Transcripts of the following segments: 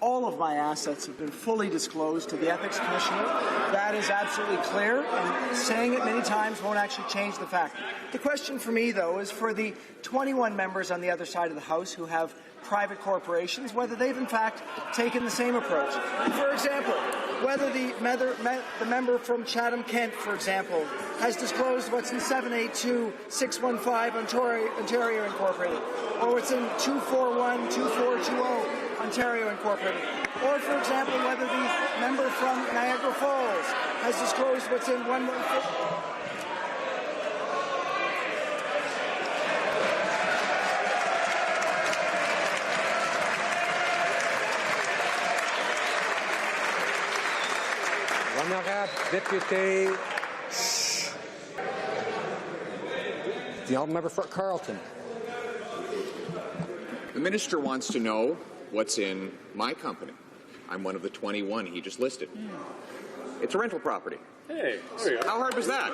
all of my assets have been fully disclosed to the Ethics Commissioner. That is absolutely clear, and saying it many times won't actually change the fact. The question for me, though, is for the 21 members on the other side of the House who have private corporations, whether they've in fact taken the same approach. For example, whether the member from Chatham-Kent, for example, has disclosed what's in 782-615 Ontario Incorporated, or what's in 241-2420 Ontario Incorporated, or, for example, whether the member from Niagara Falls has disclosed what's in 115. Député, the honourable member for Carleton. The minister wants to know what's in my company. I'm one of the 21 he just listed. It's a rental property. Hey, there you go. How hard was that?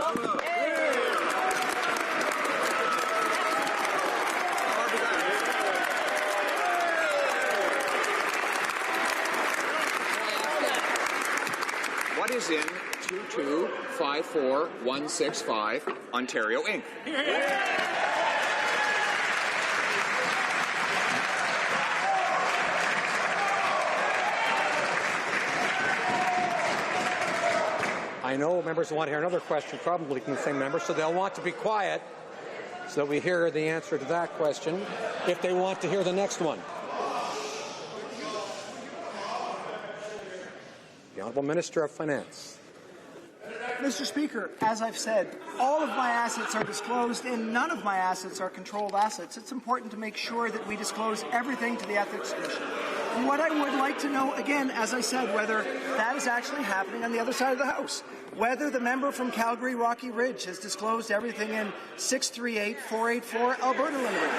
What is in 2254165 Ontario Inc.? I know members want to hear another question, probably from the same member, so they'll want to be quiet so that we hear the answer to that question if they want to hear the next one. The Honourable Minister of Finance. Mr. Speaker, as I've said, all of my assets are disclosed and none of my assets are controlled assets. It's important to make sure that we disclose everything to the Ethics Commission. And what I would like to know, again, as I said, whether that is actually happening on the other side of the House, whether the member from Calgary Rocky Ridge has disclosed everything in 638484 Alberta Limited,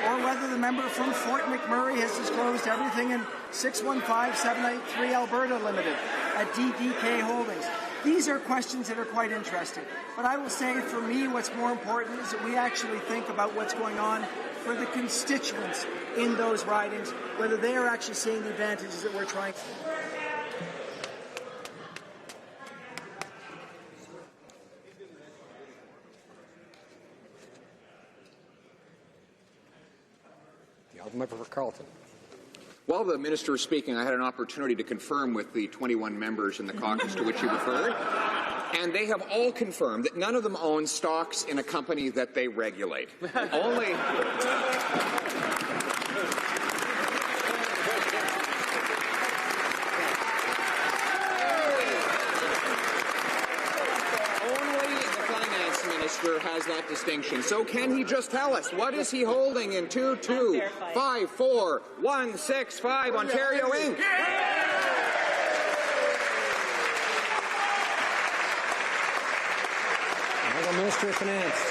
or whether the member from Fort McMurray has disclosed everything in 615783 Alberta Limited at DDK Holdings. These are questions that are quite interesting. But I will say, for me, what's more important is that we actually think about what's going on for the constituents in those ridings, whether they are actually seeing the advantages that we're trying to. The honourable member for Carleton. While the minister was speaking, I had an opportunity to confirm with the 21 members in the caucus to which he referred, and they have all confirmed that none of them own stocks in a company that they regulate. Only has that distinction. So can he just tell us, what is he holding in 2254165 Ontario Inc.? Honourable Minister of Finance.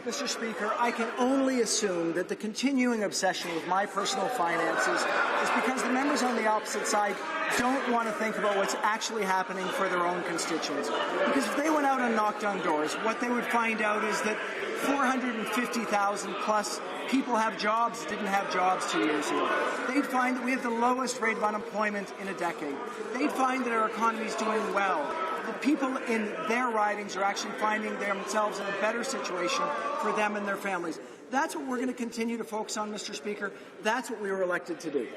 Mr. Speaker, I can only assume that the continuing obsession with my personal finances is because the members on the opposite side don't want to think about what's actually happening for their own constituents. Because if they went out and knocked on doors, what they would find out is that 450,000 plus people have jobs that didn't have jobs 2 years ago. They'd find that we have the lowest rate of unemployment in a decade. They'd find that our economy is doing well. The people in their ridings are actually finding themselves in a better situation for them and their families. That's what we're going to continue to focus on, Mr. Speaker. That's what we were elected to do.